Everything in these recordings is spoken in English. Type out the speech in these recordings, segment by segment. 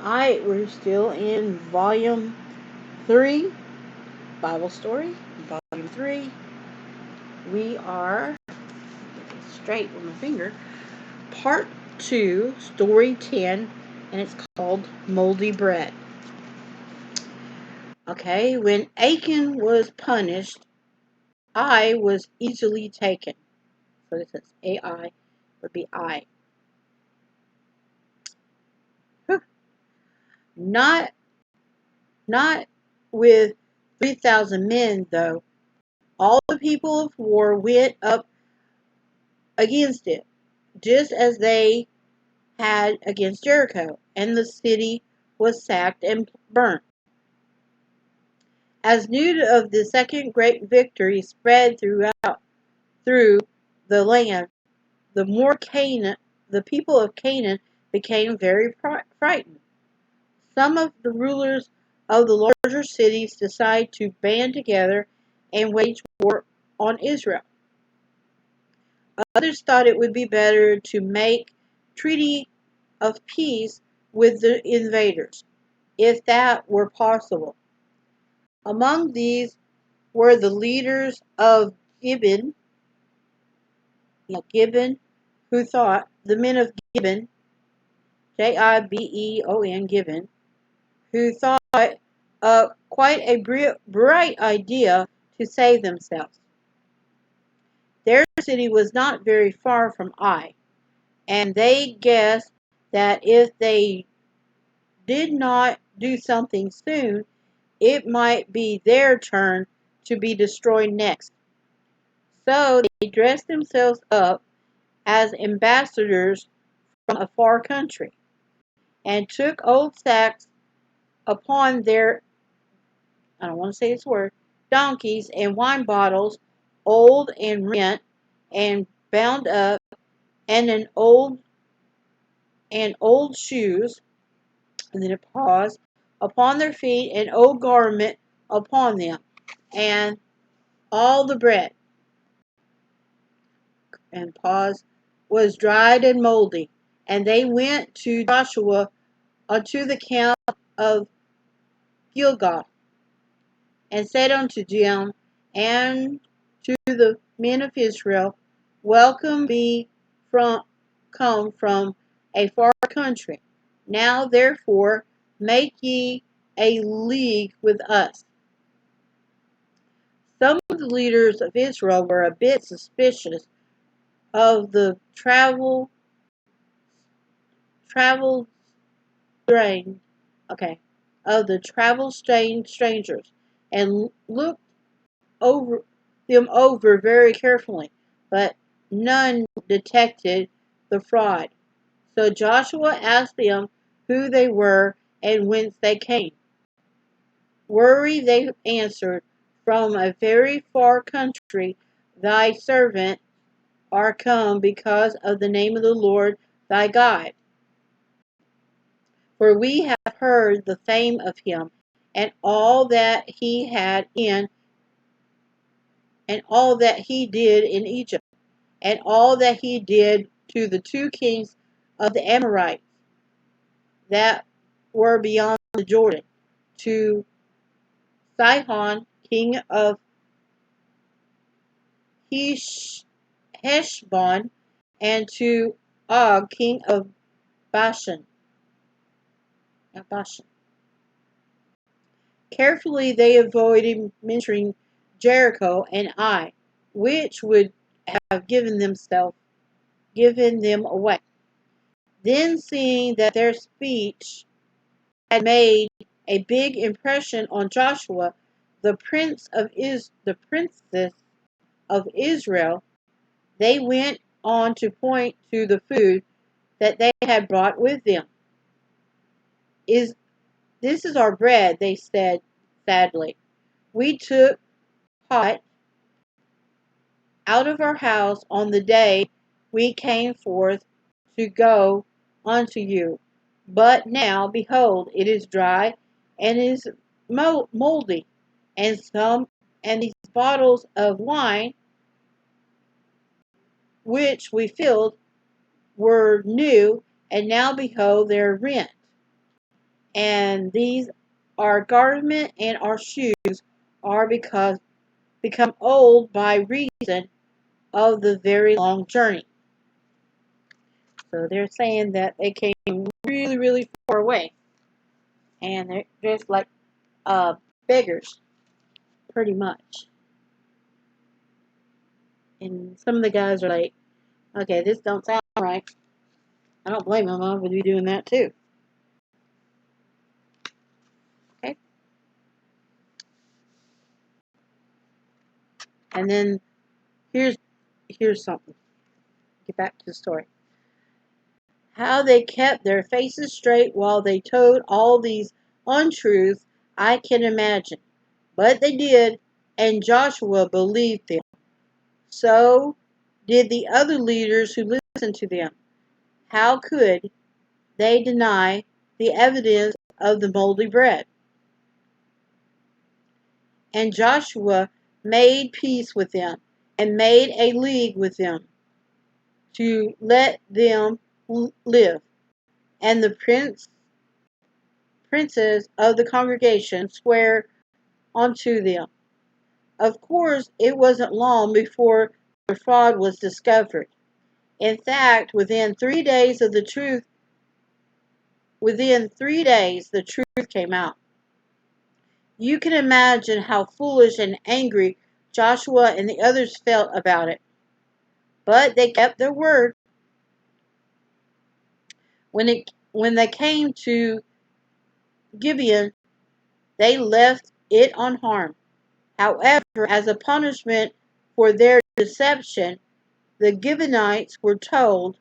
Alright, we're still in Volume 3, Bible Story, Volume 3. We are, get this straight with my finger, Part 2, Story 10, and it's called Moldy Bread. Okay, when Achan was punished, I was easily taken. So this is AI, would be I. Not with 3,000 men, though. All the people of war went up against it, just as they had against Jericho, and the city was sacked and burnt. As news of the second great victory spread through the land, the people of Canaan became very frightened. Some of the rulers of the larger cities decided to band together and wage war on Israel. Others thought it would be better to make treaty of peace with the invaders, if that were possible. Among these were the leaders of Gibeon, who thought, the men of Gibeon, Jibeon, Gibeon, who thought quite a bright idea to save themselves. Their city was not very far from Ai, and they guessed that if they did not do something soon, it might be their turn to be destroyed next. So they dressed themselves up as ambassadors from a far country, and took old sacks upon their, I don't want to say this word, donkeys, and wine bottles, old and rent and bound up, and old shoes, and then it paused, upon their feet, an old garment upon them, and all the bread, and pause, was dried and moldy. And they went to Joshua unto the camp of Gilgal, and said unto them and to the men of Israel, Welcome be come from a far country. Now therefore make ye a league with us. Some of the leaders of Israel were a bit suspicious of the travel strain, of the travel stained strangers, and looked over them over very carefully, but none detected the fraud. So Joshua asked them who they were and whence they came. Worry, they answered, from a very far country thy servant are come because of the name of the Lord thy God. For we have heard the fame of him, and all that he had and all that he did in Egypt, and all that he did to the two kings of the Amorites that were beyond the Jordan, to Sihon, king of Heshbon, and to Og, king of Bashan. Carefully they avoided mentioning Jericho and Ai, which would have given them away. Then, seeing that their speech had made a big impression on Joshua, the princess of Israel, they went on to point to the food that they had brought with them. This is our bread, they said sadly. We took hot out of our house on the day we came forth to go unto you. But now, behold, it is dry and is moldy, and these bottles of wine which we filled were new, and now behold, they're rent. And these, our garment and our shoes, are become old by reason of the very long journey. So they're saying that they came really, really far away, and they're just like uh, beggars, pretty much. And some of the guys are like, "Okay, this don't sound right." I don't blame them. I would be doing that too. Okay, and then here's something. Get back to the story. How they kept their faces straight while they told all these untruths, I can imagine. But they did, and Joshua believed them. So did the other leaders who listened to them. How could they deny the evidence of the moldy bread? And Joshua made peace with them and made a league with them to let them live. And the princes of the congregation swear unto them. Of course, it wasn't long before the fraud was discovered. In fact, within 3 days, the truth came out. You can imagine how foolish and angry Joshua and the others felt about it. But they kept their word. When they came to Gibeon, they left it unharmed. However, as a punishment for their deception, the Gibeonites were told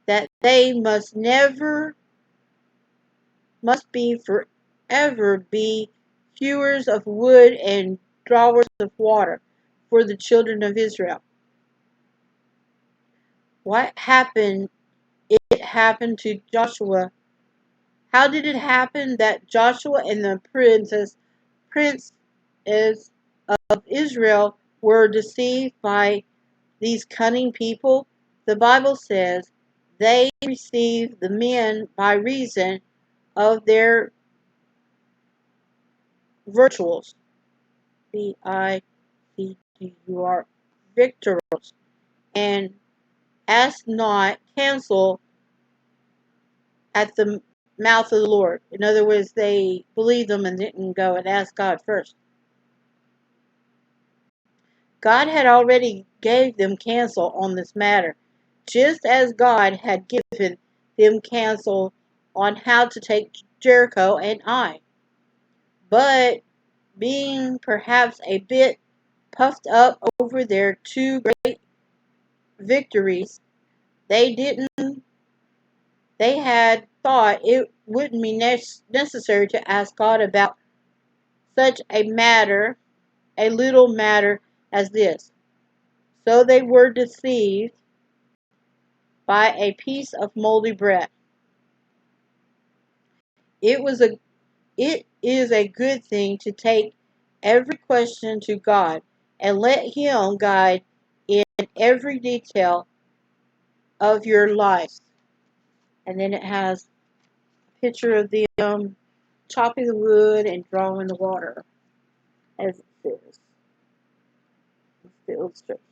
that they must forever be hewers of wood and drawers of water for the children of Israel. What happened? It happened to Joshua. How did it happen that Joshua and the princes of Israel were deceived by these cunning people? The Bible says they received the men by reason of their virtuals. Victur, victorals, and asked not counsel at the mouth of the Lord. In other words, they believed them and didn't go and ask God first. God had already gave them counsel on this matter, just as God had given them counsel on how to take Jericho and Ai. But being perhaps a bit puffed up over their two great victories, they didn't. They had thought it wouldn't be necessary to ask God about such a little matter as this. So they were deceived by a piece of moldy bread. It was a it is a good thing to take every question to God and let Him guide in every detail of your life. And then it has a picture of them chopping the wood and drawing the water, as it says. It's the illustration.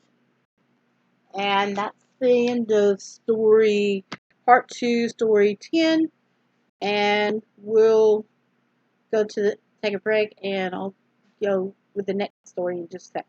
And that's the end of story part 2, story 10. And we'll take a break, and I'll go with the next story in just a second.